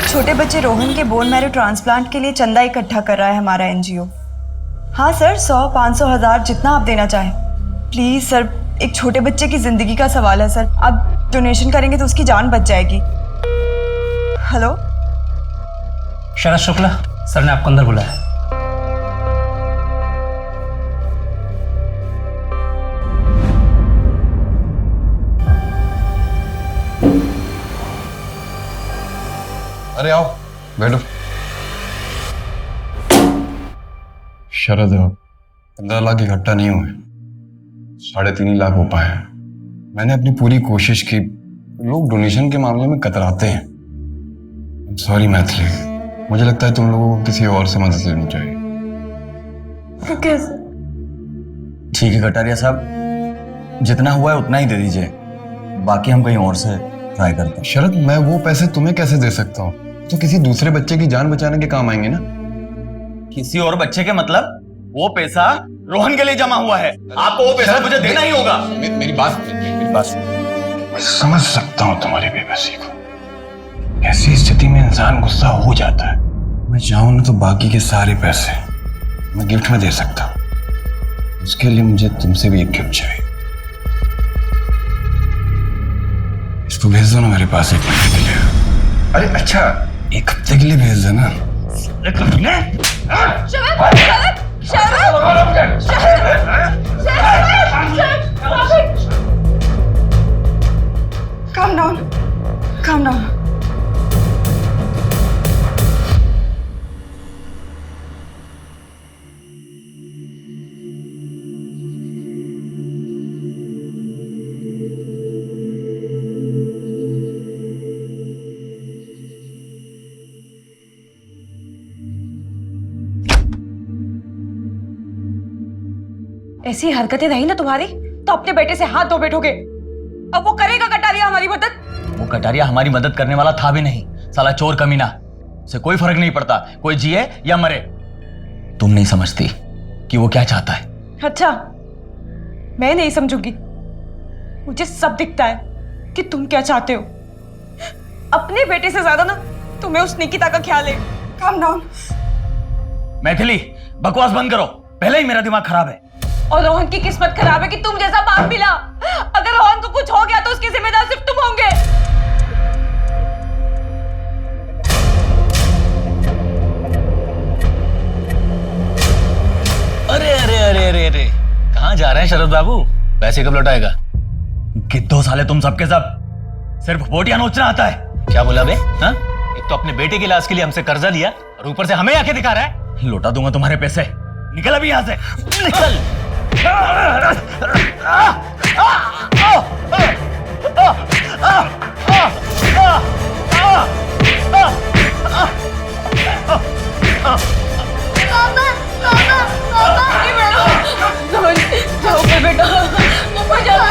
छोटे बच्चे रोहन के बोन मैरो ट्रांसप्लांट के लिए चंदा इकट्ठा कर रहा है हमारा एनजीओ। हाँ सर, 100, 500, 1000 जितना आप देना चाहें। प्लीज़ सर, एक छोटे बच्चे की ज़िंदगी का सवाल है सर। आप डोनेशन करेंगे तो उसकी जान बच जाएगी। हेलो शरद शुक्ला सर ने आपको अंदर बुलाया। अरे आओ बैठो। शरद, 15 लाख इकट्ठा नहीं हुए, 3.5 लाख हो पाए हैं। मैंने अपनी पूरी कोशिश की, लोग डोनेशन के मामले में कतराते हैं। सॉरी मैथिली, मुझे लगता है तुम लोगों को किसी और से मदद लेनी चाहिए। कैसे? ठीक है कटारिया साहब, जितना हुआ है उतना ही दे दीजिए, बाकी हम कहीं और से ट्राई करते हैं। शरद, मैं वो पैसे तुम्हें कैसे दे सकता हूँ? तो किसी दूसरे बच्चे की जान बचाने के काम आएंगे ना। किसी और बच्चे के मतलब? वो पैसा रोहन के लिए जमा हुआ है, आपको वो पैसा मुझे देना ही होगा। मेरी बात मैं समझ सकता हूँ तुम्हारी बेबसी को। ऐसी स्थिति में इंसान गुस्सा हो जाता है। मैं चाहूँ ना तो बाकी के सारे पैसे मैं गिफ्ट में दे सकता हूँ। उसके लिए मुझे तुमसे भी एक गिफ्ट चाहिए। इसको भेज दो ना मेरे पास 1 महीने के लिए। अरे अच्छा, 1 हफ्ते के लिए भेज देना। Calm down. Calm down. ऐसी हरकतें रही ना तुम्हारी तो अपने बेटे से हाथ धो बैठोगे। अब वो करेगा कटारिया हमारी मदद? वो कटारिया हमारी मदद करने वाला था भी नहीं, साला चोर कमीना। उसे कोई फर्क नहीं पड़ता कोई जिए या मरे। तुम नहीं समझती कि वो क्या चाहता है। अच्छा, मैं नहीं समझूंगी। मुझे सब दिखता है कि तुम क्या चाहते हो। अपने बेटे से ज्यादा ना तुम्हें उस निकिता का ख्याल है। Calm down. मैथिली, बकवास बंद करो, पहले ही मेरा दिमाग खराब है। और रोहन की किस्मत खराब है कि तुम जैसा बाप मिला। अगर रोहन को कुछ हो गया तो उसकी जिम्मेदार सिर्फ तुम होंगे। अरे अरे अरे अरे अरे, कहाँ जा रहे हैं शरद बाबू? पैसे कब लौटाएगा? गिद्धो साले तुम सबके सब, सिर्फ बोटियां नोचना आता है। क्या बोला बे? हाँ? एक तो अपने बेटे के इलाज के लिए हमसे कर्जा लिया और ऊपर से हमें आके दिखा रहा है। लौटा दूंगा तुम्हारे पैसे, निकल अभी यहाँ से, निकल। जाओ बेटा, ऊपर जाओ।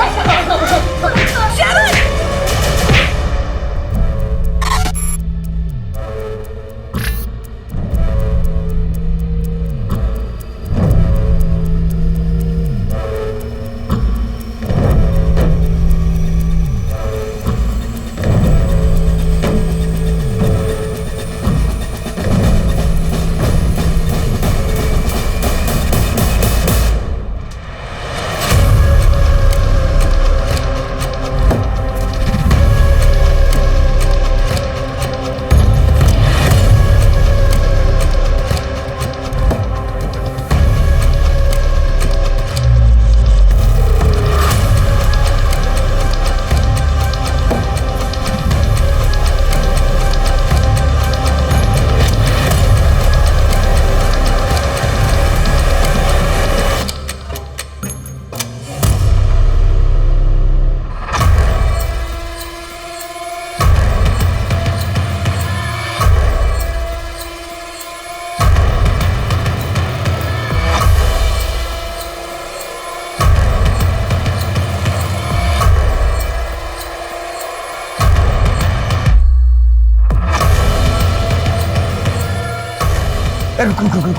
रुक रुक रुक रुक।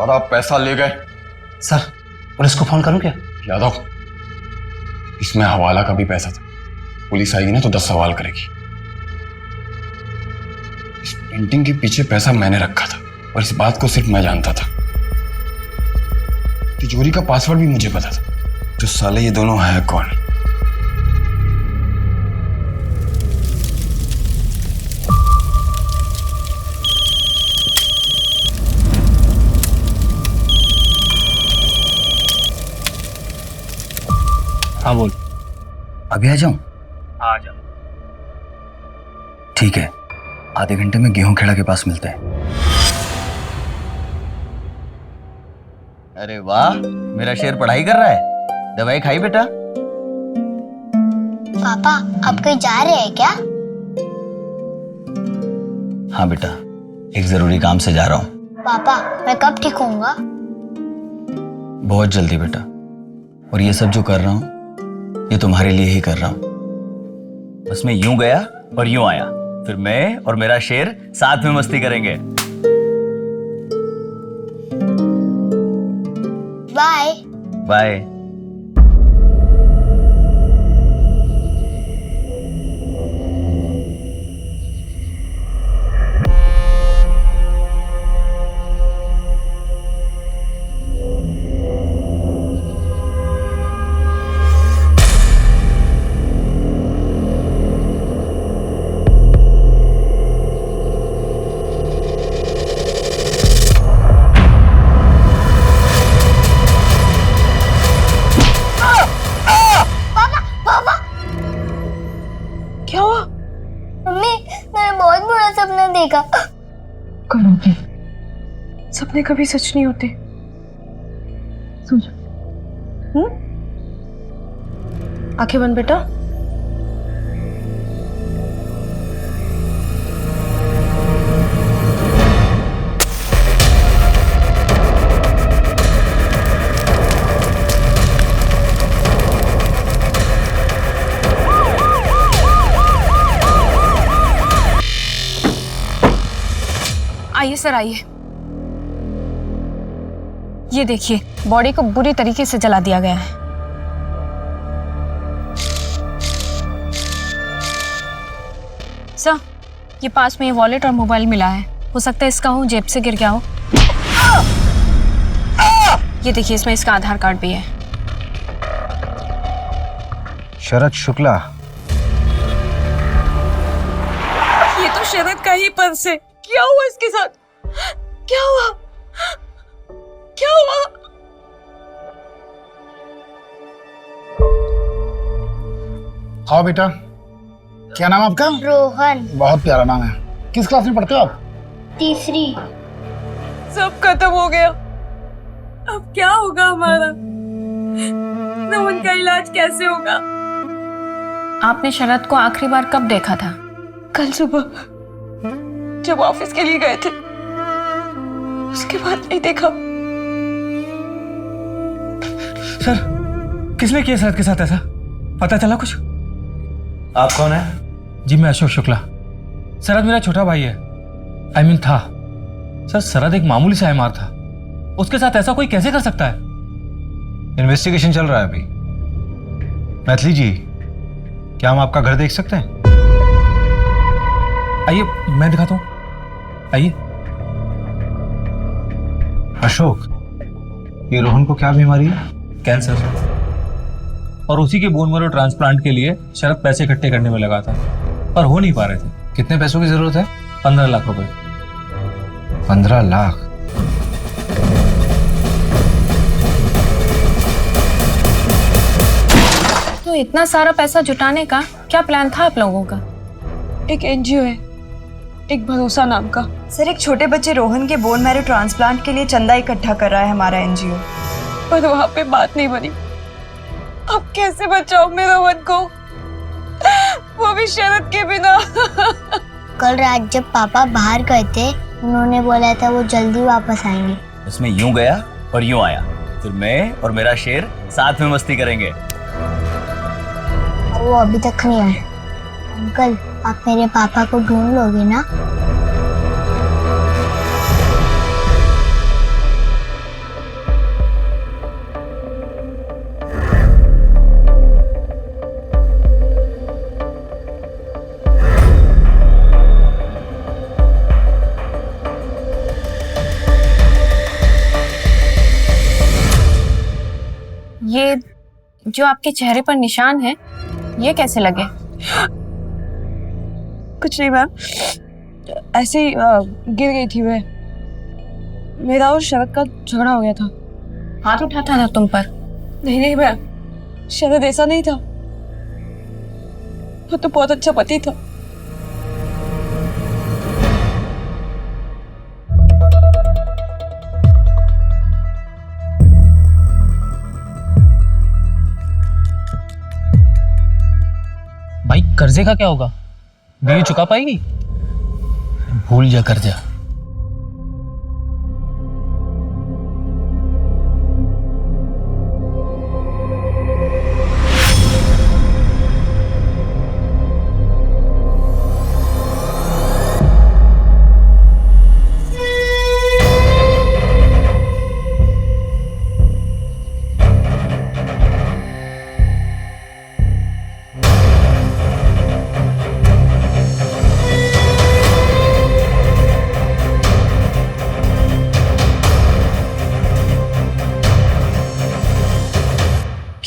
सारा पैसा ले गए। सर पुलिस को फोन करूं क्या? यादव, इसमें हवाला का भी पैसा था। पुलिस आएगी ना तो 10 सवाल करेगी। इस पेंटिंग के पीछे पैसा मैंने रखा था और इस बात को सिर्फ मैं जानता था। तिजोरी का पासवर्ड भी मुझे पता था। तो साले ये दोनों है कौन? हाँ बोल। अभी आ जाऊं? आ जा। ठीक है, आधे घंटे में गेहूं खेड़ा के पास मिलते हैं। अरे वाह, मेरा शेर पढ़ाई कर रहा है। दवाई खाई बेटा? पापा आप कहीं जा रहे हैं क्या? हाँ बेटा, एक जरूरी काम से जा रहा हूँ। पापा मैं कब ठीक होऊंगा? बहुत जल्दी बेटा। और ये सब जो कर रहा हूँ ये तुम्हारे लिए ही कर रहा हूँ। बस मैं यूं गया और यूं आया, फिर मैं और मेरा शेर साथ में मस्ती करेंगे। बाय। बाय। क्या हुआ? मम्मी मैंने बहुत बुरा सपना देखा। करोगे, सपने कभी सच नहीं होते। सो जा। आंखें बंद बेटा। आइए सर, आइए। ये देखिए, बॉडी को बुरी तरीके से जला दिया गया है। सर, ये पास में ये वॉलेट और मोबाइल मिला है। हो सकता है इसका हो, जेब से गिर गया हो। ये देखिए, इसमें इसका आधार कार्ड भी है। शरद शुक्ला। ये तो शरद का ही पर्स है। क्या हुआ इसके साथ? क्या हुआ? क्या हुआ? आओ बेटा, क्या नाम है आपका? रोहन। बहुत प्यारा नाम है। किस क्लास में पढ़ते हो आप? तीसरी। सब खत्म हो गया। अब क्या होगा हमारा? रोहन का इलाज कैसे होगा? आपने शरद को आखिरी बार कब देखा था? कल सुबह जब ऑफिस के लिए गए थे, उसके बाद नहीं देखा। सर, किसने किया शरद के साथ ऐसा? पता चला कुछ? आप कौन है? जी मैं अशोक शुक्ला। शरद मेरा छोटा भाई है। था। सर, शरद एक मामूली सा एमआर था। उसके साथ ऐसा कोई कैसे कर सकता है? इन्वेस्टिगेशन चल रहा है अभी। मैथिली जी, क्या हम आपका घर देख सकते हैं? आइए, मैं दिखाता हूँ। आइए। अशोक, ये रोहन को क्या बीमारी है? कैंसर। और उसी के बोन मैरो ट्रांसप्लांट के लिए शरद पैसे इकट्ठे करने में लगा था, पर हो नहीं पा रहे थे। कितने पैसों की जरूरत है? 15 लाख रुपए। 15 लाख? तो इतना सारा पैसा जुटाने का क्या प्लान था आप लोगों का? एक एनजीओ है, एक भरोसा नाम का। सर, एक छोटे बच्चे रोहन के बोन मैरो ट्रांसप्लांट के लिए चंदा इकट्ठा कर रहा है हमारा एनजीओ। पर वहां पे बात नहीं बनी। अब कैसे बचाऊं मैं रोहन को, वो भी शरद के बिना? कल रात जब पापा बाहर गए थे, उन्होंने बोला था वो जल्दी वापस आएंगे। बस मैं यूं गया और यूं आया, फिर मैं और मेरा शेर साथ में मस्ती करेंगे। और वो अभी तक नहीं आए। अंकल, आप मेरे पापा को ढूंढ लोगे ना? ये जो आपके चेहरे पर निशान है ये कैसे लगे? कुछ नहीं मैम, ऐसे ही गिर गई थी मैं। मेरा और शरद का झगड़ा हो गया था। हाथ उठाता था तुम पर? नहीं नहीं मैम, शरद ऐसा नहीं था, वो तो बहुत अच्छा पति था। भाई कर्जे का क्या होगा? बीवी चुका पाएगी? भूल जा कर्जा।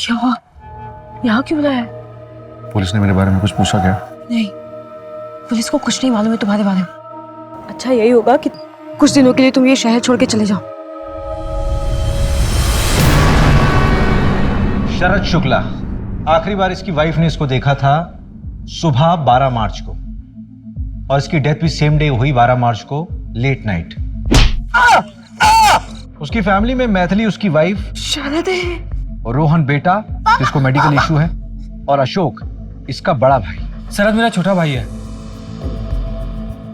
क्या हुआ? यहाँ क्यों बुलाया? पुलिस ने मेरे बारे में कुछ पूछा क्या? नहीं, पुलिस को कुछ नहीं मालूम है तुम्हारे बारे में। अच्छा यही होगा कि कुछ दिनों के लिए तुम ये शहर छोड़ के चले जाओ। शरद शुक्ला, आखिरी बार इसकी वाइफ ने इसको देखा था सुबह 12 मार्च को, और इसकी डेथ भी सेम डे हुई 12 मार्च को लेट नाइट। उसकी फैमिली में मैथिली उसकी वाइफ, शरद है, और रोहन बेटा जिसको मेडिकल इशू है, और अशोक इसका बड़ा भाई। शरद मेरा छोटा भाई है।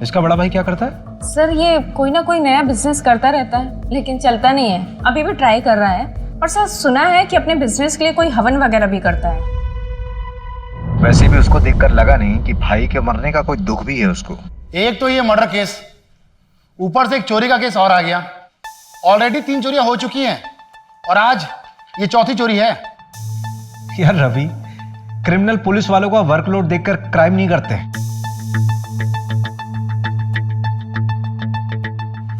इसका बड़ा भाई क्या करता है? सर ये कोई ना कोई नया बिजनेस करता रहता है लेकिन चलता नहीं है। अभी भी ट्राई कर रहा है, और सर सुना है कि अपने बिजनेस के लिए कोई हवन वगैरह भी करता है। वैसे भी उसको देखकर लगा नहीं कि भाई के मरने का कोई दुख भी है उसको। एक तो ये मर्डर केस, ऊपर से एक चोरी का केस और आ गया। ऑलरेडी 3 चोरियां हो चुकी हैं और आज ये चौथी चोरी है। यार रवि, क्रिमिनल पुलिस वालों का वर्कलोड देखकर क्राइम नहीं करते।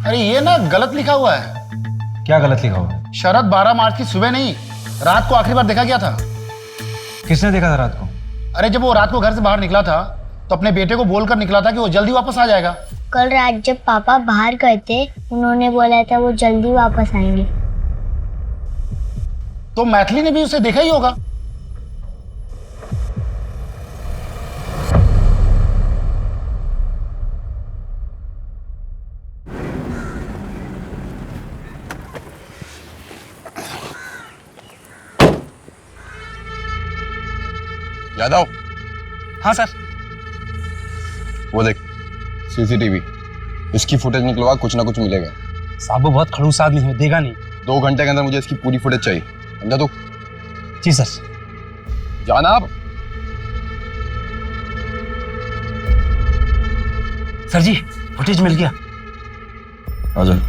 अरे ये ना गलत लिखा हुआ है। क्या गलत लिखा हुआ? शरद 12 मार्च की सुबह नहीं, रात को आखिरी बार देखा गया था। किसने देखा था रात को? अरे जब वो रात को घर से बाहर निकला था तो अपने बेटे को बोलकर निकला था कि वो जल्दी वापस आ जाएगा। कल रात जब पापा बाहर गए थे, उन्होंने बोला था वो जल्दी वापस आएंगे। तो मैथिली ने भी उसे देखा ही होगा। यादव, हाँ सर। वो देख सीसीटीवी, इसकी फुटेज निकलवा, कुछ ना कुछ मिलेगा। साहब वो बहुत खड़ूस आदमी है, देगा नहीं। 2 घंटे के अंदर मुझे इसकी पूरी फुटेज चाहिए, समझा तू? जी सर। जाना आप। सर जी फुटेज मिल गया। आजा।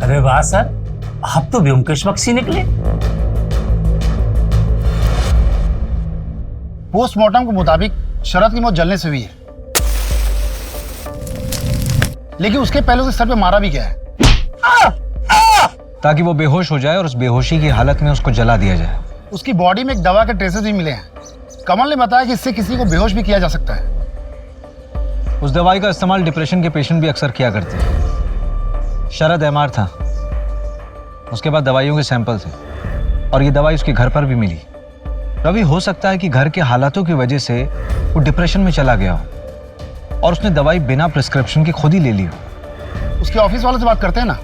अरे वाह सर, आप तो व्योमकेश बख्शी निकले। पोस्टमार्टम के मुताबिक शरद की मौत जलने से हुई है, लेकिन उसके पहले उसे सर पे मारा भी गया है ताकि वो बेहोश हो जाए और उस बेहोशी की हालत में उसको जला दिया जाए। उसकी बॉडी में एक दवा के ट्रेसेस भी मिले हैं। कमल ने बताया कि इससे किसी को बेहोश भी किया जा सकता है। उस दवाई का इस्तेमाल डिप्रेशन के पेशेंट भी अक्सर किया करते हैं। शरद एमआर था, उसके बाद दवाइयों के सैंपल थे, और ये दवाई उसके घर पर भी मिली। रवि, हो सकता है कि घर के हालातों की वजह से वो डिप्रेशन में चला गया हो और उसने दवाई बिना प्रिस्क्रिप्शन के खुद ही ले ली हो। उसके ऑफिस वालों से बात करते हैं ना।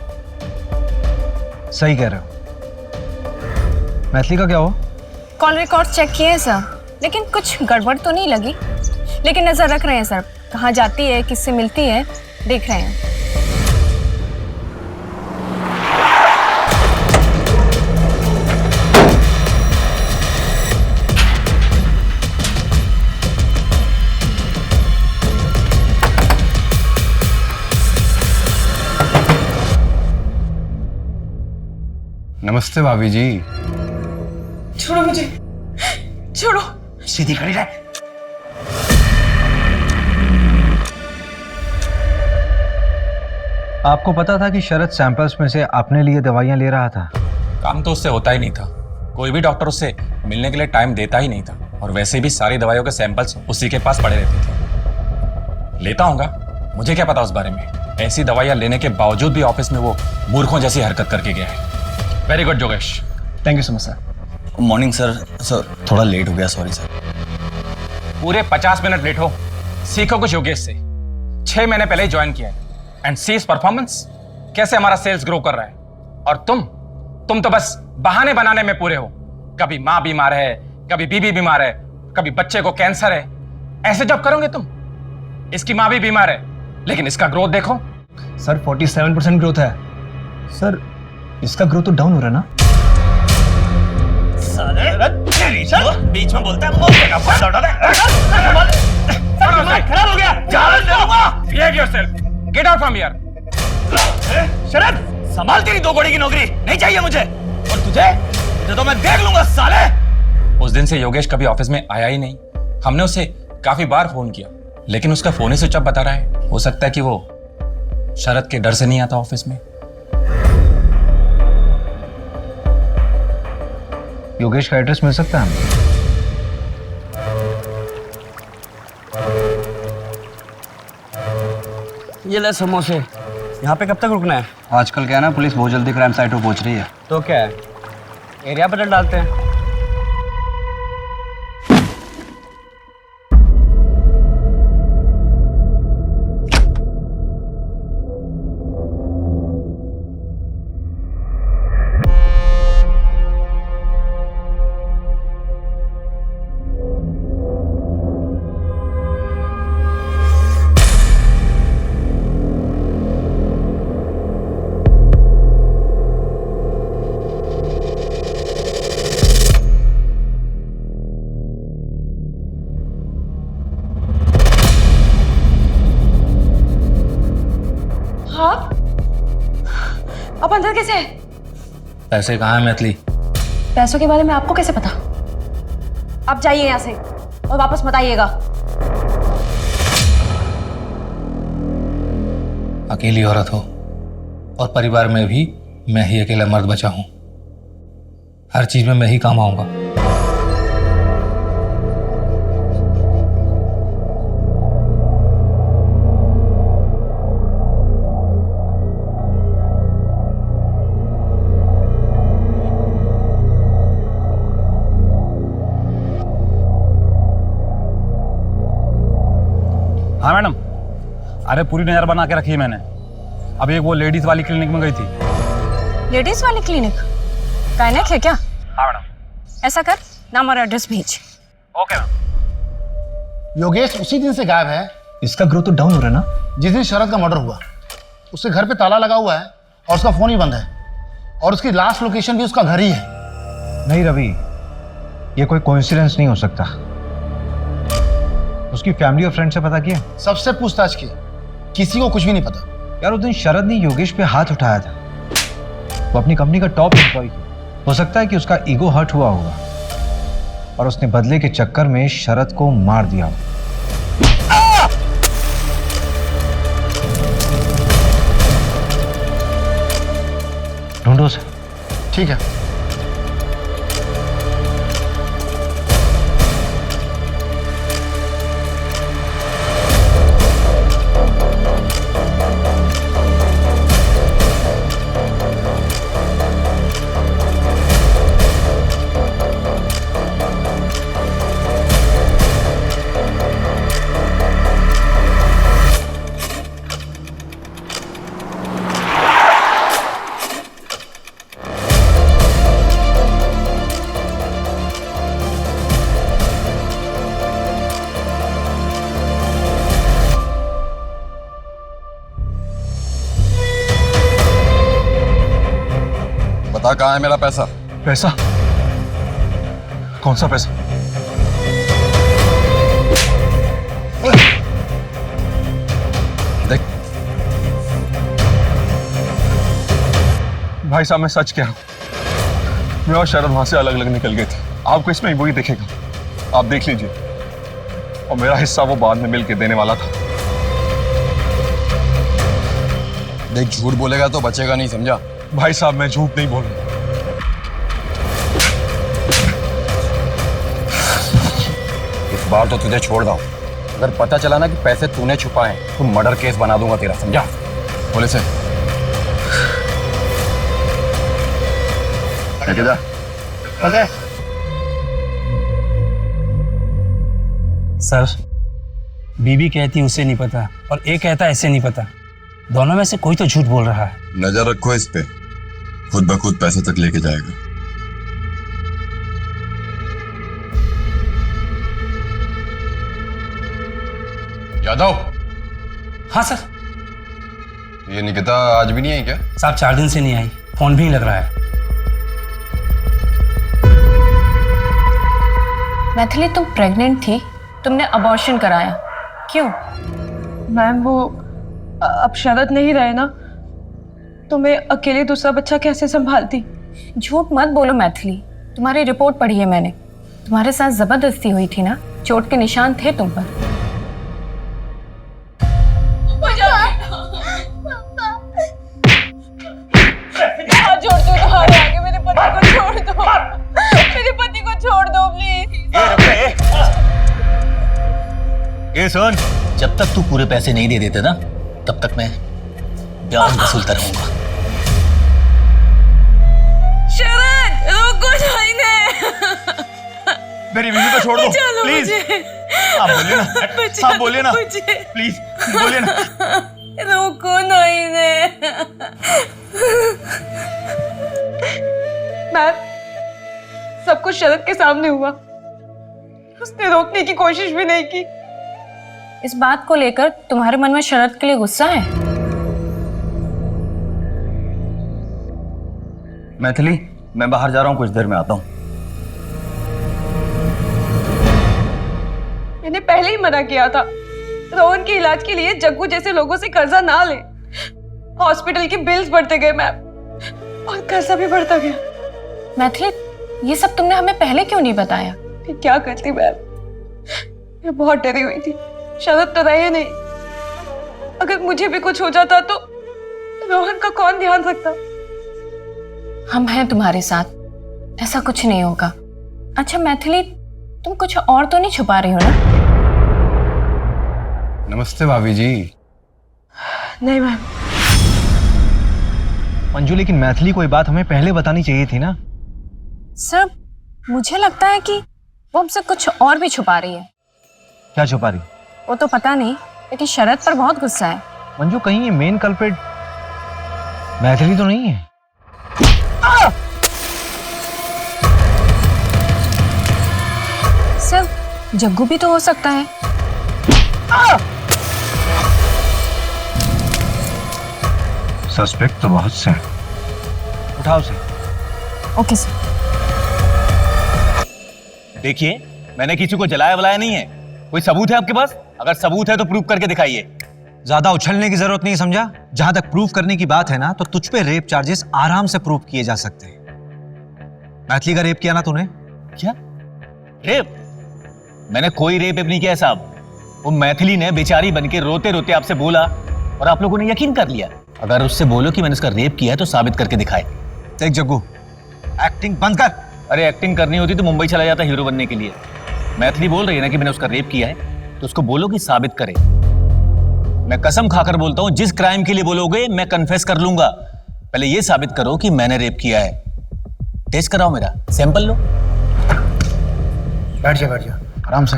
सही कह रहे हो। मैथिली का क्या हो? कॉल रिकॉर्ड चेक किए हैं सर, लेकिन कुछ गड़बड़ तो नहीं लगी। लेकिन नजर रख रहे हैं सर, कहाँ जाती है, किससे मिलती है, देख रहे हैं। नमस्ते भाभी जी। छोड़ो मुझे, छोड़ो। सीधी खड़ी रह। आपको पता था कि शरद सैंपल्स में से अपने लिए दवाइयां ले रहा था? काम तो उससे होता ही नहीं था। कोई भी डॉक्टर उससे मिलने के लिए टाइम देता ही नहीं था, और वैसे भी सारी दवाइयों के सैंपल्स उसी के पास पड़े रहते थे। लेता होगा, मुझे क्या पता उस बारे में। ऐसी दवाइयां लेने के बावजूद भी ऑफिस में वो मूर्खों जैसी हरकत करके गया है। Very good Yogesh. Thank you so much sir. Morning sir. Sir थोड़ा लेट हो गया, सॉरी सर। पूरे 50 मिनट लेट हो। सीखो कुछ योगेश से। 6 महीने पहले ही ज्वाइन किया है, एंड सी इज परफॉर्मेंस। कैसे हमारा सेल्स ग्रो कर रहा है। और तुम तो बस बहाने बनाने में पूरे हो। कभी मां बीमार है, कभी बीबी बीमार है, कभी बच्चे को कैंसर है। ऐसे जब करोगे तुम। इसकी मां भी बीमार है, लेकिन इसका ग्रोथ देखो। सर 47% ग्रोथ है। सर इसका ग्रोथ तो डाउन हो रहा है ना? बीच में बोलता है, बोलने का फायदा उठा ले। खराब हो गया। जान दे दूंगा। Behave yourself. Get out from here. शरद, संभाल तेरी 2 घोड़ी की नौकरी नहीं चाहिए मुझे। और तुझे तो मैं देख लूंगा साले। उस दिन से योगेश कभी ऑफिस में आया ही नहीं। हमने उसे काफी बार फोन किया, लेकिन उसका फोन ही स्विच ऑफ बता रहा है। हो सकता है कि वो शरद के डर से नहीं आता ऑफिस में। योगेश का एड्रेस मिल सकता है हमें? ये ले समोसे। यहाँ पे कब तक रुकना है? आजकल क्या है ना, पुलिस बहुत जल्दी क्राइम साइट पर पहुंच रही है। तो क्या है, एरिया बदल डालते हैं। आप अंदर कैसे है? पैसे कहाँ है मैथिली? पैसों के बारे में आपको कैसे पता? आप जाइए यहाँ से और वापस मत आइएगा। अकेली औरत हो, और परिवार में भी मैं ही अकेला मर्द बचा हूं। हर चीज में मैं ही काम आऊंगा। हाँ मैडम, अरे पूरी नजर बना के रखी है मैंने। अब एक वो लेडीज वाली क्लिनिक में गई थी। लेडीज वाली क्लिनिक? गायनेक है क्या? हाँ मैडम। ऐसा कर, नाम और एड्रेस भेज। Okay ma'am. योगेश उसी दिन से गायब है। इसका ग्रोथ तो डाउन हो रहा है ना? जिस दिन शरद का मर्डर हुआ, उसके घर पे ताला लगा हुआ है और उसका फोन ही बंद है, और उसकी लास्ट लोकेशन भी उसका घर ही है। नहीं रवि, ये कोई कोइंसिडेंस नहीं हो सकता। उसकी फैमिली और फ्रेंड से पता किया? सबसे पूछताछ की, किसी को कुछ भी नहीं पता। यार उस दिन शरद ने योगेश पे हाथ उठाया था। वो अपनी कंपनी का टॉप एम्प्लॉय है। हो सकता है कि उसका ईगो हर्ट हुआ होगा और उसने बदले के चक्कर में शरद को मार दिया हो। ढूंढो उसे। ठीक है। बता कहाँ है मेरा पैसा? पैसा? कौन सा पैसा? देख भाई साहब, मैं सच कह रहा हूं, मैं और शरद वहां से अलग अलग निकल गए थे। आपको इसमें वही दिखेगा। आप देख लीजिए, और मेरा हिस्सा वो बाद में मिल के देने वाला था। देख, झूठ बोलेगा तो बचेगा नहीं, समझा? भाई साहब, मैं झूठ नहीं बोल रहा। इस बार तो तुझे छोड़ दूं। अगर पता चला ना कि पैसे तूने छुपाए तो मर्डर केस बना दूंगा तेरा, समझा? बोले से सर, बीबी कहती उसे नहीं पता और ये कहता ऐसे नहीं पता। दोनों में से कोई तो झूठ बोल रहा है। नजर रखो इस पे, खुद ब खुद पैसे तक लेके जाएगा। यादव। हाँ सर। ये निकिता आज भी नहीं आई क्या? साहब 4 दिन से नहीं आई, फोन भी नहीं लग रहा है। मैथिली, तुम प्रेग्नेंट थी, तुमने अबॉर्शन कराया, क्यों? मैम वो अब शरद नहीं रहे ना, तो मैं अकेले दूसरा बच्चा कैसे संभालती? झूठ मत बोलो मैथिली, तुम्हारी रिपोर्ट पढ़ी है मैंने। तुम्हारे साथ जबरदस्ती हुई थी ना, चोट के निशान थे तुम पर। छोड़ दो तुम्हारे आगे, मेरे पति को छोड़ दो, मेरे पति को छोड़ दो प्लीज। ये सुन, जब तक तू पूरे पैसे नहीं दे देते ना, तब तक मैं ब्याज वसूलता रहूंगा। शरद, रुको जाएंगे। मेरी बीवी को छोड़ दो प्लीज। आप बोलिए ना, आप बोलिए ना प्लीज, बोलिए ना। रुको नहीं ने। मैम, सब कुछ शरद के सामने हुआ, उसने रोकने की कोशिश भी नहीं की। इस बात को लेकर तुम्हारे मन में शरद के लिए गुस्सा है? मैथिली, मैं बाहर जा रहा हूँ, कुछ देर में आता हूँ। मैंने पहले ही मना किया था, रोहन के इलाज के लिए जग्गू जैसे लोगों से कर्जा ना ले। हॉस्पिटल के बिल्स बढ़ते गए मैम, और कर्जा भी बढ़ता गया। मैथिली, ये सब तुमने हमें पहले क्यों नहीं बताया? फिर क्या करती मैम, मैं बहुत डरी हुई थी। शरद तो रहे नहीं, अगर मुझे भी कुछ हो जाता तो रोहन का कौन ध्यान रखता? हम हैं तुम्हारे साथ, ऐसा कुछ नहीं होगा। अच्छा मैथिली, तुम कुछ और तो नहीं छुपा रही हो ना? नमस्ते भाभी जी। नहीं मैम। मंजू, लेकिन मैथिली को ये बात हमें पहले बतानी चाहिए थी ना। सर, मुझे लगता है कि वो हमसे कुछ और भी छुपा रही है। क्या छुपा रही? वो तो पता नहीं, लेकिन शरद पर बहुत गुस्सा है। मंजू, कहीं ये मेन कल्प्रिट मैथिली तो नहीं है? सर, जग्गू भी तो हो सकता है। सस्पेक्ट तो बहुत से हैं। उठाओ से। Okay sir. देखिए, मैंने किसी को जलाया वलाया नहीं है। कोई सबूत है आपके पास? अगर सबूत है तो प्रूव करके दिखाइए। ज्यादा उछलने की जरूरत नहीं, समझा? जहां तक प्रूफ करने की बात है ना, तो तुझ पे रेप चार्जेस आराम से प्रूव किए जा सकते हैं। मैथिली का रेप किया ना तूने? क्या रेप? मैंने कोई रेप नहीं किया साहब। वो मैथिली ने बेचारी बनके रोते रोते आपसे बोला और आप लोगों ने यकीन कर लिया। अगर उससे बोलो कि मैंने उसका रेप किया है तो साबित करके दिखाए। देख जग्गू, एक्टिंग बंद कर। अरे एक्टिंग करनी होती तो मुंबई चला जाता हीरो बनने के लिए। मैथिली बोल रही है ना कि मैंने उसका रेप किया है, तो उसको बोलो कि साबित करे। मैं कसम खाकर बोलता हूं, जिस क्राइम के लिए बोलोगे मैं कन्फेस कर लूंगा। पहले ये साबित करो कि मैंने रेप किया है। टेस्ट कराओ, मेरा सैंपल लो। बैठ जा आराम से।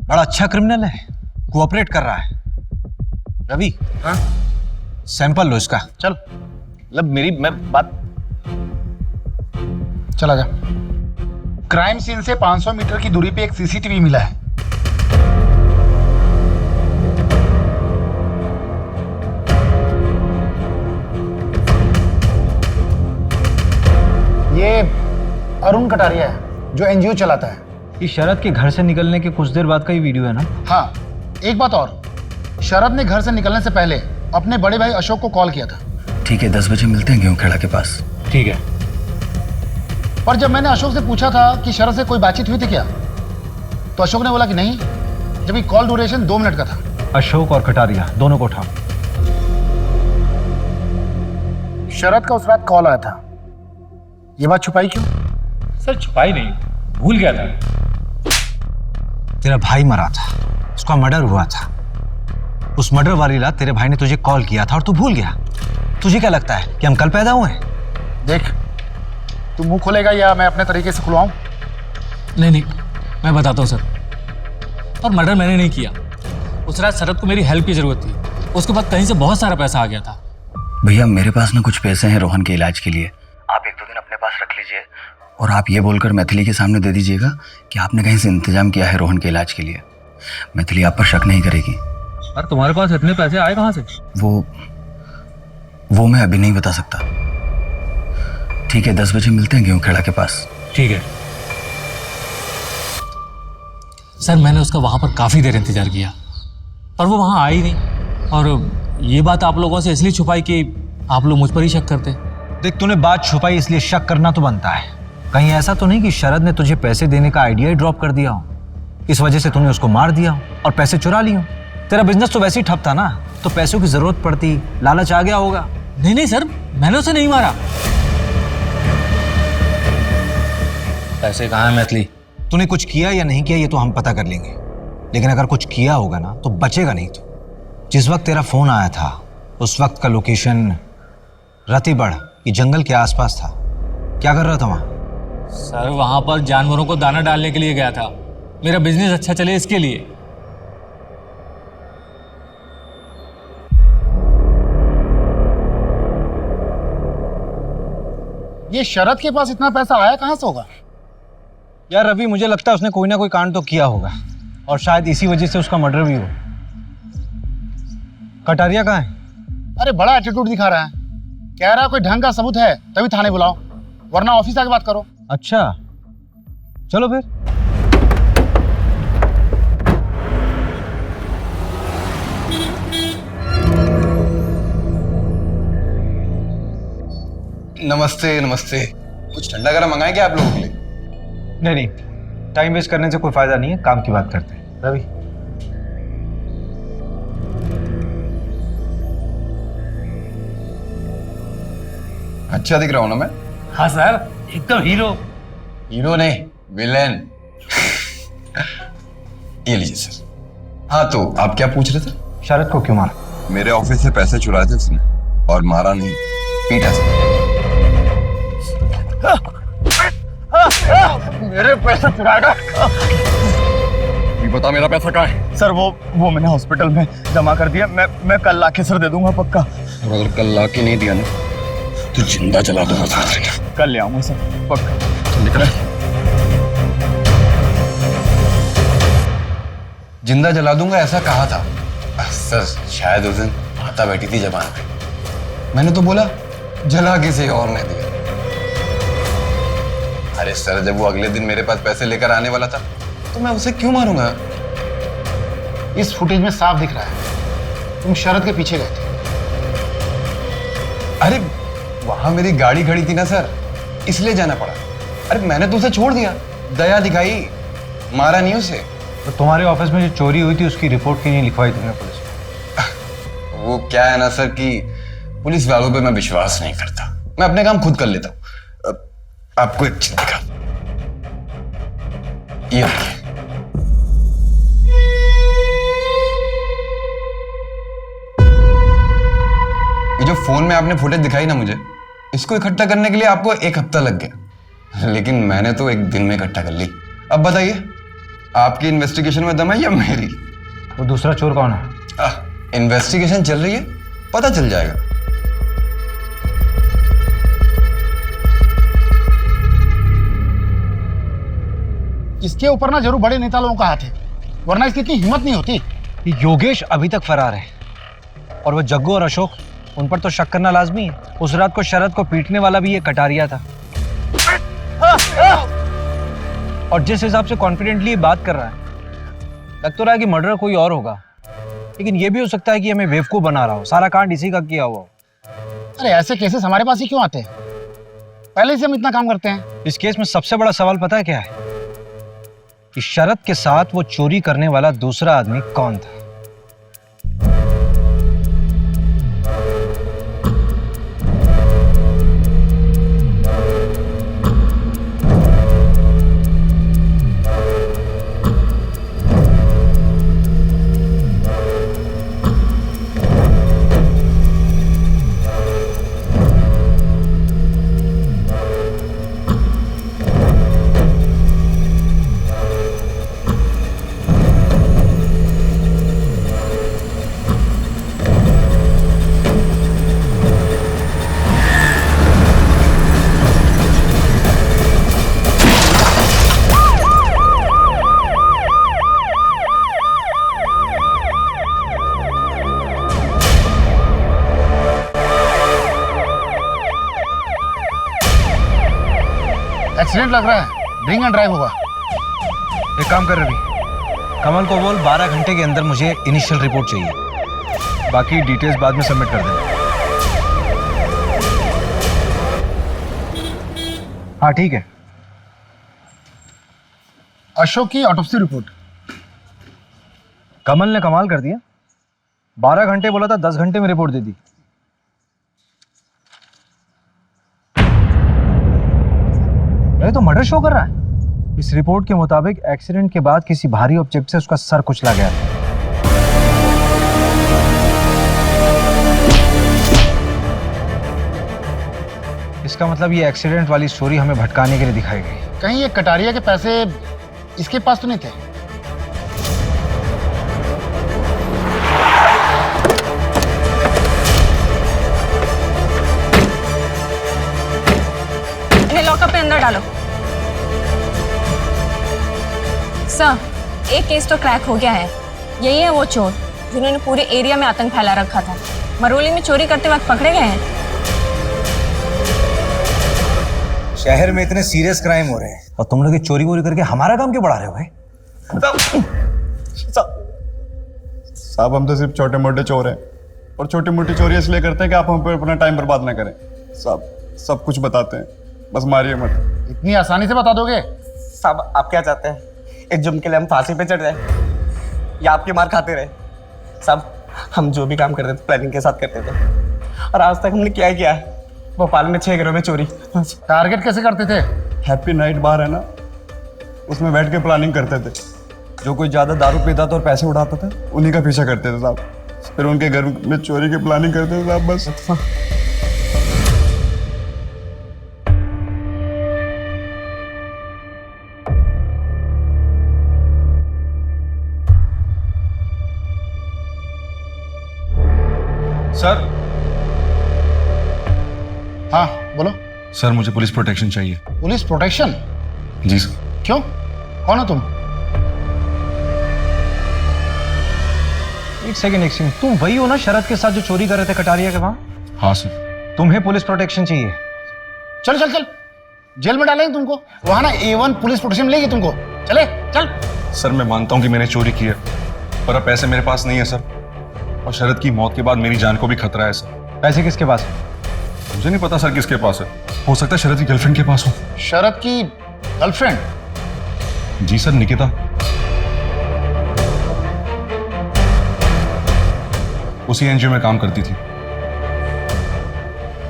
बड़ा अच्छा क्रिमिनल है, कोऑपरेट कर रहा है। रवि, हाँ? सैंपल लो इसका। चल, मतलब मेरी मैं बात। चला जा। क्राइम सीन से 500 मीटर की दूरी पे एक सीसीटीवी मिला है। ये अरुण कटारिया है, जो एनजीओ चलाता है। ये शरद के घर से निकलने के कुछ देर बाद का ही वीडियो है ना? हाँ, एक बात और, शरद ने घर से निकलने से पहले अपने बड़े भाई अशोक को कॉल किया था। ठीक है, 10 बजे मिलते हैं गेहूं खेड़ा के पास। ठीक है। पर जब मैंने अशोक से पूछा था कि शरद से कोई बातचीत हुई थी क्या, तो अशोक ने बोला कि नहीं, जबकि कॉल ड्यूरेशन 2 मिनट का था। अशोक और कटारिया दोनों को उठाओ। शरद का उस रात कॉल आया था, ये बात छुपाई क्यों? सर छुपाई नहीं, भूल गया था। तेरा भाई मरा था, उसका मर्डर हुआ था। उस मर्डर वाली रात तेरे भाई ने तुझे कॉल किया था और तू भूल गया। तुझे क्या लगता है कि हम कल पैदा हुए हैं? देख, तू मुंह खोलेगा या मैं अपने तरीके से खुलवाऊं? नहीं, मैं बताता हूँ सर। और मर्डर मैंने नहीं किया। उस रात शरद को मेरी हेल्प की जरूरत थी, उसके बाद कहीं से बहुत सारा पैसा आ गया था। भैया मेरे पास ना कुछ पैसे हैं रोहन के इलाज के लिए, आप 1-2 दिन अपने पास रख लीजिए और आप ये बोलकर मैथिली के सामने दे दीजिएगा कि आपने कहीं से इंतजाम किया है रोहन के इलाज के लिए। मैथिली आप पर शक नहीं करेगी। अरे तुम्हारे पास इतने पैसे आए कहाँ से? वो मैं अभी नहीं बता सकता। ठीक है, 10 बजे मिलते हैं गेहूं खेड़ा के पास। ठीक है सर। मैंने उसका वहां पर काफी देर इंतजार किया पर वो वहां आई नहीं, और ये बात आप लोगों से इसलिए छुपाई कि आप लोग मुझ पर ही शक करते। देख, तूने बात छुपाई इसलिए शक करना तो बनता है। कहीं ऐसा तो नहीं कि शरद ने तुझे पैसे देने का आइडिया ही ड्रॉप कर दिया हो, इस वजह से तूने उसको मार दिया हो और पैसे चुरा लिए हो? तेरा बिजनेस तो वैसे ही ठप था ना, तो पैसों की जरूरत पड़ती, लालच आ गया होगा। नहीं सर, मैंने उसे नहीं मारा। पैसे कहाँ है मैथिली? तूने कुछ किया या नहीं किया ये तो हम पता कर लेंगे, लेकिन अगर कुछ किया होगा ना तो बचेगा नहीं। तो जिस वक्त तेरा फोन आया था उस वक्त का लोकेशन रतिबड़ की जंगल के आसपास था। क्या कर रहा था वहां? सर वहां पर जानवरों को दाना डालने के लिए गया था, मेरा बिजनेस अच्छा चले इसके लिए। ये शरद के पास इतना पैसा आया कहां से होगा? यार रवि, मुझे लगता है उसने कोई ना कोई कांड तो किया होगा और शायद इसी वजह से उसका मर्डर भी हो। कटारिया कहाँ है? अरे बड़ा एटीट्यूड दिखा रहा है, कह रहा है कोई ढंग का सबूत है तभी थाने बुलाओ, वरना ऑफिस आके बात करो। अच्छा चलो फिर। नमस्ते नमस्ते। कुछ ठंडा गरम मंगाए क्या आप लोगों के लिए? नहीं, टाइम वेस्ट करने से कोई फायदा नहीं है, काम की बात करते हैं। रवि, अच्छा दिख रहा हूं ना मैं? हाँ सर, एकदम हीरो। हीरो नहीं, विलेन। ये लीजिए सर। हाँ तो आप क्या पूछ रहे थे? शरद को क्यों मारा? मेरे ऑफिस से पैसे चुराए थे उसने और मारा नहीं, पीटा सर। मेरे पैसे चुराएगा? ये बता मेरा पैसा कहाँ है? सर वो मैंने हॉस्पिटल में जमा कर दिया, मैं कल लाके सर दे दूंगा पक्का। और अगर कल लाके नहीं दिया ना तो जिंदा जला दूंगा सर। कल ले आऊंगा सर पक्का। निकला जिंदा जला दूंगा ऐसा कहा था सर, शायद उस दिन माता बैठी थी जबान पे, मैंने तो बोला जला किसी और ने दिया। अरे सर, जब वो अगले दिन मेरे पास पैसे लेकर आने वाला था तो मैं उसे क्यों मारूंगा? इस फुटेज में साफ दिख रहा है तुम शरद के पीछे गए थे। अरे वहां मेरी गाड़ी खड़ी थी ना सर, इसलिए जाना पड़ा। अरे मैंने तो उसे छोड़ दिया, दया दिखाई, मारा नहीं उसे। तो तुम्हारे ऑफिस में जो चोरी हुई थी उसकी रिपोर्ट क्यों नहीं लिखवाई तुमने पुलिस में? वो क्या है ना सर कि पुलिस वालों पे मैं विश्वास नहीं करता, मैं अपने काम खुद कर लेता हूँ। आपको एक चीज दिखा, ये देखिए। ये जो फोन में आपने फुटेज दिखाई ना मुझे, इसको इकट्ठा करने के लिए आपको 1 हफ्ता लग गया, लेकिन मैंने तो 1 दिन में इकट्ठा कर ली। अब बताइए, आपकी इन्वेस्टिगेशन में दम है या मेरी? वो दूसरा चोर कौन है? इन्वेस्टिगेशन चल रही है, पता चल जाएगा। इसके ऊपर ना जरूर बड़े नेता लोगों का हाथ है, वरना इसकी इतनी हिम्मत नहीं होती। ये योगेश अभी तक फरार है और वो जग्गू और अशोक, उन पर तो शक करना लाजमी है। उस रात को शरद को पीटने वाला भी ये कटारिया था। और जिस हिसाब से कॉन्फिडेंटली बात कर रहा है, लग तो रहा है कि मर्डर कोई और होगा, लेकिन ये भी हो सकता है कि हमें बेवकूफ बना रहा हो, सारा कांड इसी का किया हुआ हो। अरे ऐसे केसेस हमारे पास ही क्यों आते हैं? पहले से हम इतना काम करते हैं। इस केस में सबसे बड़ा सवाल पता है क्या है? कि शरद के साथ वो चोरी करने वाला दूसरा आदमी कौन था। एक्सीडेंट लग रहा है, ड्रिंक एंड ड्राइव होगा। एक काम कर रवि, कमल को बोल 12 घंटे के अंदर मुझे इनिशियल रिपोर्ट चाहिए, बाकी डिटेल्स बाद में सबमिट कर देना। हाँ ठीक है। अशोक की ऑटोप्सी रिपोर्ट। कमल ने कमाल कर दिया, 12 घंटे बोला था, 10 घंटे में रिपोर्ट दे दी। ये तो मर्डर शो कर रहा है। इस रिपोर्ट के मुताबिक एक्सीडेंट के बाद किसी भारी ऑब्जेक्ट से उसका सर कुचला गया था। इसका मतलब ये एक्सीडेंट वाली स्टोरी हमें भटकाने के लिए दिखाई गई। कहीं ये कटारिया के पैसे इसके पास तो नहीं थे? इन्हें लॉकअप में अंदर डालो। सर, एक केस तो क्रैक हो गया है। यही है वो चोर जिन्होंने पूरे एरिया में आतंक फैला रखा था। मरोली में चोरी करते वक्त पकड़े गए हैं। शहर में इतने सीरियस क्राइम हो रहे हैं और तुम लोग ये चोरी वोरी करके हमारा काम क्यों बढ़ा रहे हो भाई? साहब हम तो सिर्फ छोटे मोटे चोर हैं और छोटी मोटी चोरी इसलिए करते हैं कि आप हम पे अपना टाइम बर्बाद ना करें। साहब सब कुछ बताते हैं, बस मारिए मत। इतनी आसानी से बता दोगे? साहब आप क्या चाहते हैं, एक जुर्म के लिए हम फांसी पे चढ़ जाए या आपकी मार खाते रहे? साहब हम जो भी काम करते थे प्लानिंग के साथ करते थे और आज तक हमने क्या किया है? भोपाल में 6 घरों में चोरी। टारगेट कैसे करते थे? हैप्पी नाइट बार है ना, उसमें बैठ के प्लानिंग करते थे। जो कोई ज़्यादा दारू पीता था और पैसे उड़ाता था उन्हीं का पीछा करते थे साहब। फिर उनके घर में चोरी की प्लानिंग करते थे साहब। बस सर। हाँ बोलो। सर मुझे पुलिस प्रोटेक्शन चाहिए। Police protection? जी सर। क्यों, कौन हो तुम? एक सेकंड, तुम वही हो ना शरद के साथ जो चोरी कर रहे थे कटारिया के वहां? हाँ सर। तुम्हें पुलिस प्रोटेक्शन चाहिए? चल चल चल, जेल में डालेंगे तुमको। वहां ना A1 पुलिस प्रोटेक्शन मिलेगी तुमको। चले चल। सर मैं मानता हूँ कि मैंने चोरी की है, पर अब पैसे मेरे पास नहीं है सर, और शरद की मौत के बाद मेरी जान को भी खतरा है सर। पैसे किसके पास है? मुझे नहीं पता सर किसके पास है, हो सकता है शरद की गर्लफ्रेंड के पास हो। शरद की गर्लफ्रेंड? जी सर, निकिता। उसी एनजीओ में काम करती थी।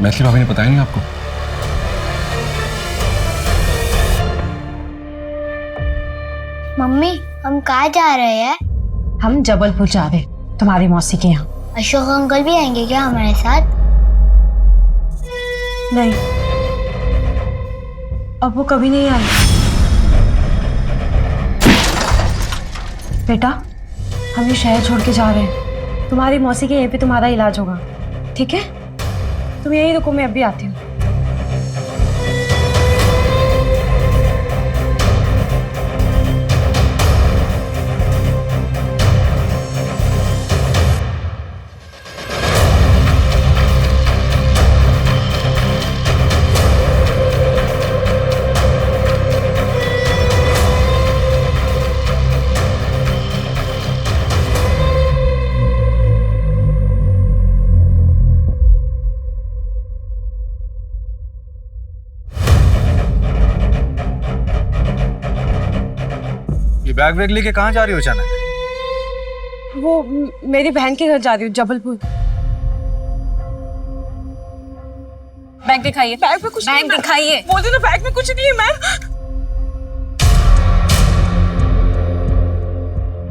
मैथिली भाभी ने बताया नहीं आपको? मम्मी हम कहाँ जा रहे हैं? हम जबलपुर जा रहे, तुम्हारी मौसी के यहाँ। अशोक अंकल भी आएंगे क्या हमारे साथ? नहीं, अब वो कभी नहीं आए। बेटा, हम ये शहर छोड़ के जा रहे हैं। तुम्हारी मौसी के यहीं पे तुम्हारा इलाज होगा, ठीक है? तुम यहीं रुको, मैं अभी आती हूँ। बैग वैग लेके कहाँ जा रही हो अचानक? वो मेरी बहन के घर जा रही हूँ, जबलपुर। बैग दिखाइए। बैग में कुछ नहीं बैग है, दिखाइए। बोल ना बैग में कुछ नहीं है मैम।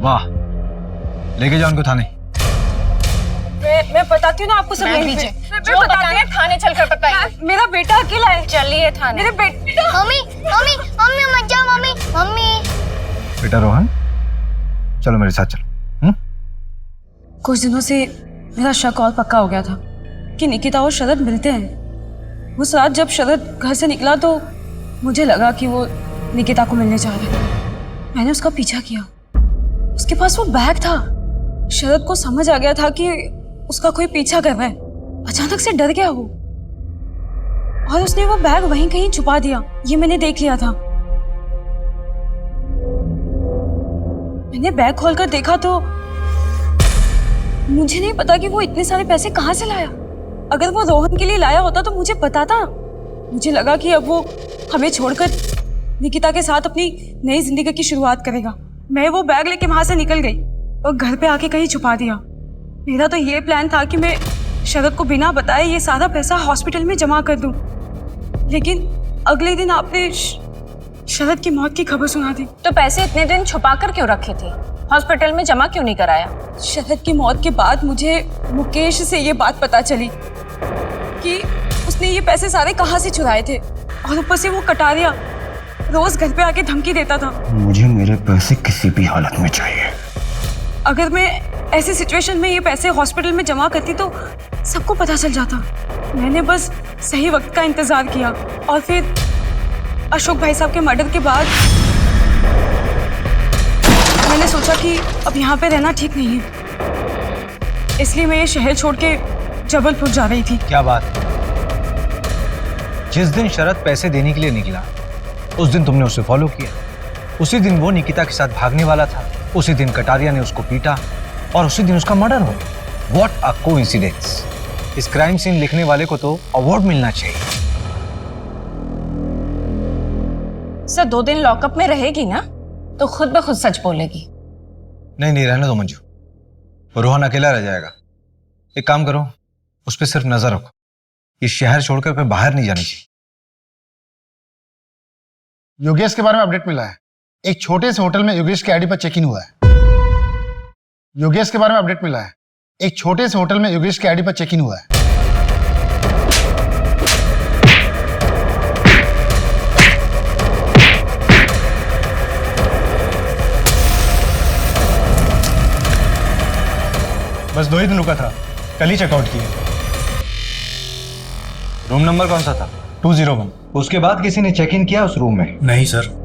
वाह, लेके जाओ उनको थाने। मैं बताती हूँ ना आपको सब। बैग यहीं पे। दीजिए। मैं जो बताती बताना है हूँ। थाने चलकर बताइए। मेरा बेटा अकेला है। चलिए थाने। मेरे बेटा। मम्मी मम्मी मम्मी मत जाओ मम्मी मम्मी। बेटा रोहन, चलो मेरे साथ चलो। कुछ दिनों से मेरा शक और पक्का हो गया था कि निकिता और शरद मिलते हैं। उस रात जब शरद घर से निकला तो मुझे लगा कि वो निकिता को मिलने जा रहा है। मैंने उसका पीछा किया। उसके पास वो बैग था। शरद को समझ आ गया था कि उसका कोई पीछा कर रहा है। अचानक से डर गया वो और उसने वो बैग वहीं कहीं छुपा दिया। ये मैंने देख लिया था। मैंने बैग खोलकर देखा तो मुझे नहीं पता कि वो इतने सारे पैसे कहाँ से लाया। अगर वो रोहन के लिए लाया होता तो मुझे पता था। मुझे लगा कि अब वो हमें छोड़कर निकिता के साथ अपनी नई जिंदगी की शुरुआत करेगा। मैं वो बैग लेके वहां से निकल गई और घर पे आके कहीं छुपा दिया। मेरा तो ये प्लान था कि मैं शरद को बिना बताए ये सारा पैसा हॉस्पिटल में जमा कर दूं। लेकिन अगले दिन आपने शरद की मौत की खबर सुना दी। तो पैसे इतने दिन छुपा कर क्यों रखे थे? हॉस्पिटल में जमा क्यों नहीं कराया? शरद की मौत के बाद मुझे मुकेश से ये बात पता चली कि उसने ये पैसे सारे कहाँ से चुराए थे। और ऊपर से वो कटारिया रोज घर पे आके धमकी देता था। मुझे मेरे पैसे किसी भी हालत में चाहिए। अगर मैं ऐसी सिचुएशन में ये पैसे हॉस्पिटल में जमा करती तो सबको पता चल जाता। मैंने बस सही वक्त का इंतजार किया और फिर अशोक भाई साहब के मर्डर के बाद मैंने सोचा कि अब यहाँ पे रहना ठीक नहीं है। इसलिए मैं ये शहर छोड़ के जबलपुर जा रही थी। क्या बात है? जिस दिन शरद पैसे देने के लिए निकला उस दिन तुमने उसे फॉलो किया। उसी दिन वो निकिता के साथ भागने वाला था। उसी दिन कटारिया ने उसको पीटा और उसी दिन उसका मर्डर हो गया। What a coincidence. इस क्राइम सीन लिखने वाले को तो अवार्ड मिलना चाहिए। सर 2 दिन लॉकअप में रहेगी ना तो खुद ब खुद सच बोलेगी। नहीं नहीं, रहने दो मंजू, वो रोहन अकेला रह जाएगा। एक काम करो, उस पर सिर्फ नजर रखो। इस शहर छोड़कर फिर बाहर नहीं जानी चाहिए। योगेश के बारे में अपडेट मिला है। एक छोटे से होटल में योगेश के आईडी पर चेक इन हुआ है। योगेश के बारे में अपडेट मिला है। एक छोटे से होटल में योगेश के आईडी पर चेक इन हुआ है। बस 2 ही दिन रुका था, कल ही चेकआउट किया। रूम नंबर कौन सा था? 201। उसके बाद किसी ने चेक इन किया उस रूम में? नहीं सर।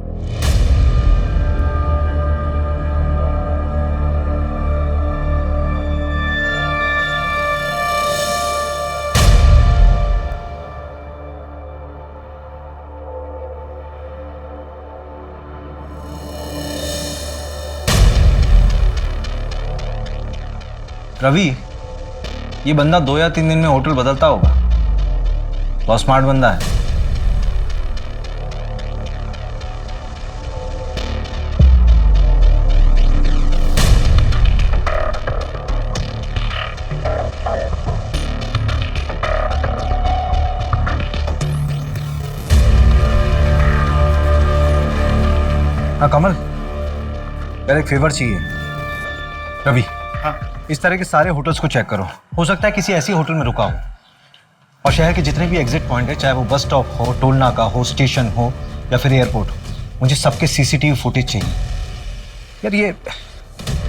रवि, ये बंदा 2 या 3 दिन में होटल बदलता होगा। बहुत स्मार्ट बंदा है। हाँ कमल, यार एक फेवर चाहिए। रवि, इस तरह के सारे होटल्स को चेक करो। हो सकता है किसी ऐसी होटल में रुका हो। और शहर के जितने भी एग्जिट पॉइंट है, चाहे वो बस स्टॉप हो, टोल नाका हो, स्टेशन हो या फिर एयरपोर्ट हो, मुझे सबके सीसीटीवी फुटेज चाहिए। यार ये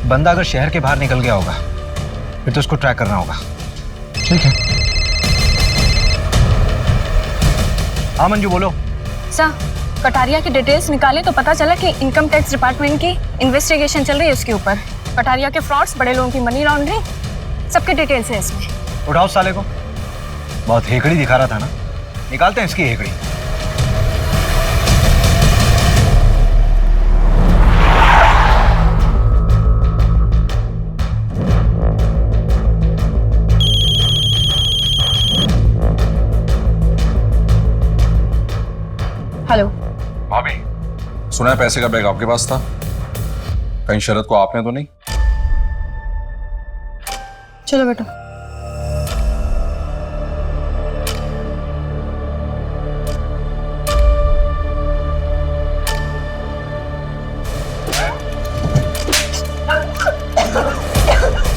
बंदा अगर शहर के बाहर निकल गया होगा फिर तो उसको ट्रैक करना होगा। ठीक है। हाँ मंजू बोलो। सर कटारिया की डिटेल्स निकाले तो पता चला कि इनकम टैक्स डिपार्टमेंट की इन्वेस्टिगेशन चल रही है उसके ऊपर। कटारिया के फ्रॉड्स, बड़े लोगों की मनी लॉन्ड्रिंग, सबके डिटेल्स है इसमें। उठाओ साले को। बहुत हेकड़ी दिखा रहा था ना, निकालते हैं इसकी हेकड़ी। हेलो भाभी, सुना है पैसे का बैग आपके पास था? कहीं शरद को आपने तो नहीं? चलो बेटा।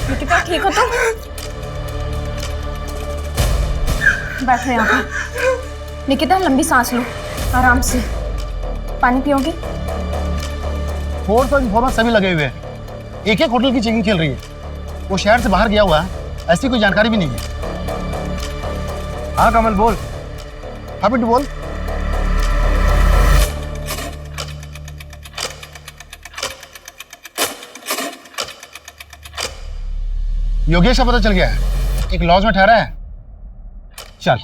निकिता ठीक हो तुम? बैठो यहाँ पर। निकिता लंबी सांस लो, आराम से। पानी पियोगी? फोर्स और इन्फॉर्मर सभी लगे हुए हैं। एक एक होटल की चेकिंग चल रही है। वो शहर से बाहर गया हुआ है, ऐसी कोई जानकारी भी नहीं है। हाँ कमल बोल। हाँ बिट्टू बोल। योगेश का पता चल गया है, एक लॉज में ठहरा है। चल।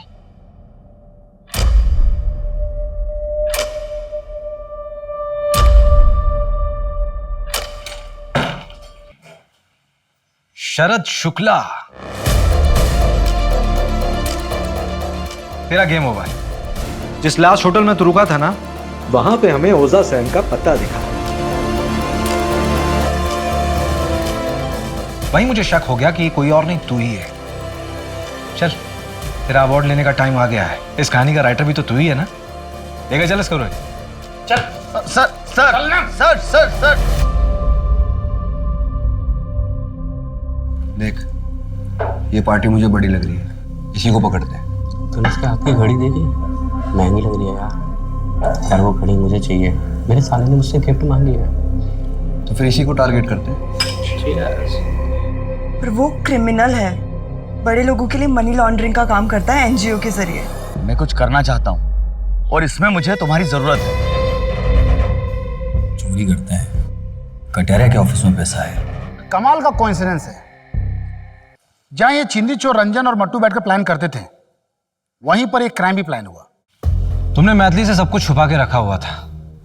शरद शुक्ला, तेरा गेम ओवर। जिस लास्ट होटल में तू रुका था ना, वहां पे हमें ओजा सैन का पता दिखा। वहीं मुझे शक हो गया कि कोई और नहीं तू ही है। चल, तेरा अवार्ड लेने का टाइम आ गया है। इस कहानी का राइटर भी तो तू ही है ना? लेकर चल इसको। चल। Sir sir sir sir sir देख, ये पार्टी मुझे बड़ी लग रही है, इसी को पकड़ते हैं। तूने इसके हाथ की घड़ी देखी? महंगी लग रही है यार। यार वो घड़ी मुझे चाहिए, मेरे साले ने मुझसे गिफ्ट मांगी है। तो फिर इसी को टारगेट करते हैं। पर वो क्रिमिनल है, बड़े लोगों के लिए मनी लॉन्ड्रिंग का काम करता है एनजीओ के जरिए। मैं कुछ करना चाहता हूँ और इसमें मुझे तुम्हारी जरूरत है। चोरी करते हैं, कटारिया के ऑफिस में पैसा है। कमाल का कोइंसिडेंस है। जहां ये चिंदी चोर रंजन और मट्टू बैठकर प्लान करते थे, वहीं पर एक क्राइम भी प्लान हुआ। तुमने मैथिली से सब कुछ छुपा के रखा हुआ था।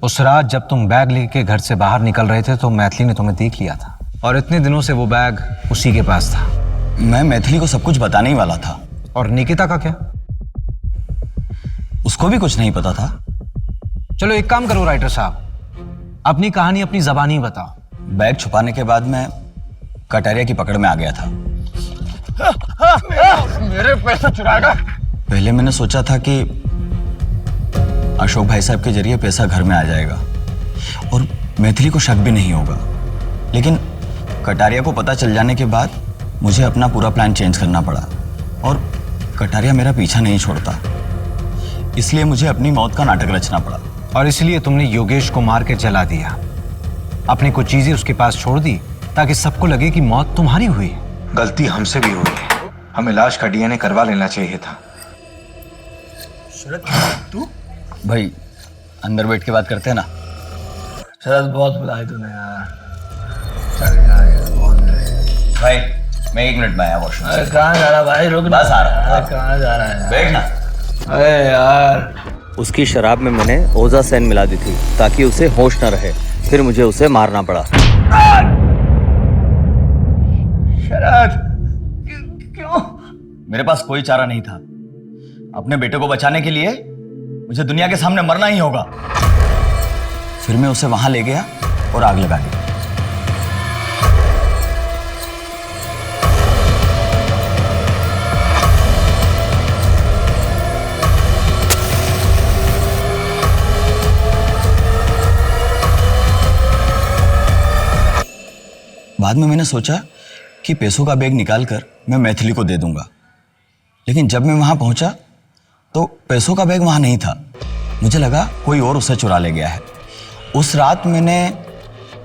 उस रात जब तुम बैग लेके घर से बाहर निकल रहे थे तो मैथिली ने तुम्हें देख लिया था, और इतने दिनों से वो बैग उसी के पास था। मैं मैथिली को सब कुछ बताने ही वाला था। और निकिता का क्या? उसको भी कुछ नहीं पता था। चलो एक काम करो राइटर साहब, अपनी कहानी अपनी जबानी बताओ। बैग छुपाने के बाद मैं कटारिया की पकड़ में आ गया था। मेरे पैसे चुराएगा। पहले मैंने सोचा था कि अशोक भाई साहब के जरिए पैसा घर में आ जाएगा और मैथिली को शक भी नहीं होगा, लेकिन कटारिया को पता चल जाने के बाद मुझे अपना पूरा प्लान चेंज करना पड़ा और कटारिया मेरा पीछा नहीं छोड़ता, इसलिए मुझे अपनी मौत का नाटक रचना पड़ा। और इसलिए तुमने योगेश को मार के जला दिया, अपनी कुछ चीजें उसके पास छोड़ दी ताकि सबको लगे कि मौत तुम्हारी हुई। गलती हमसे भी हुई है, हमें लाश का डीएनए करवा लेना चाहिए था। शरद, तू? भाई अंदर बैठ के बात करते हैं ना। शरद बहुत बुलाए तूने यार। भाई मैं 1 मिनट में आया वॉशरूम से। कहाँ जा रहा भाई? रुक, बस आ रहा है। कहाँ जा रहा है? बैठ ना। अरे यार, उसकी शराब में मैंने ओजा सैन मिला दी थी ताकि उसे होश न रहे, फिर मुझे उसे मारना पड़ा। शरद, क्यों? मेरे पास कोई चारा नहीं था। अपने बेटे को बचाने के लिए मुझे दुनिया के सामने मरना ही होगा। फिर मैं उसे वहां ले गया और आग लगा दी। बाद में मैंने सोचा कि पैसों का बैग निकालकर मैं मैथिली को दे दूंगा, लेकिन जब मैं वहां पहुंचा तो पैसों का बैग वहां नहीं था। मुझे लगा कोई और उसे चुरा ले गया है। उस रात मैंने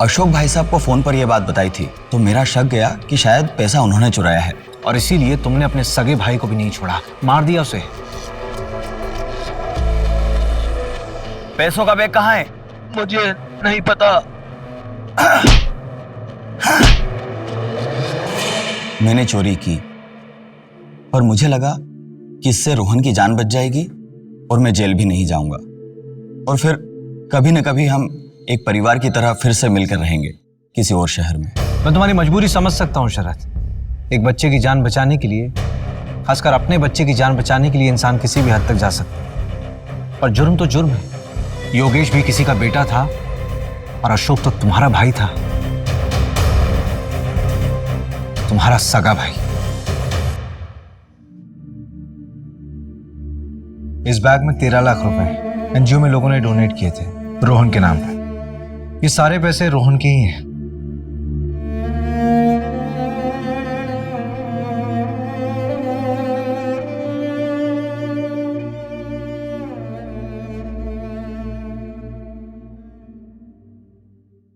अशोक भाई साहब को फोन पर यह बात बताई थी, तो मेरा शक गया कि शायद पैसा उन्होंने चुराया है, और इसीलिए तुमने अपने सगे भाई को भी नहीं छोड़ा, मार दिया उसे। पैसों का बैग कहाँ है? मुझे नहीं पता। मैंने चोरी की, पर मुझे लगा कि इससे रोहन की जान बच जाएगी और मैं जेल भी नहीं जाऊंगा, और फिर कभी न कभी हम एक परिवार की तरह फिर से मिलकर रहेंगे किसी और शहर में। मैं तुम्हारी मजबूरी समझ सकता हूँ शरद। एक बच्चे की जान बचाने के लिए, खासकर अपने बच्चे की जान बचाने के लिए, इंसान किसी भी हद तक जा सकता है, पर जुर्म तो जुर्म है। योगेश भी किसी का बेटा था और अशोक तो तुम्हारा भाई था। तुम्हारा सगा भाई। इस बैग में 13 लाख रुपए एनजीओ में लोगों ने डोनेट किए थे रोहन के नाम पर। ये सारे पैसे रोहन के ही हैं।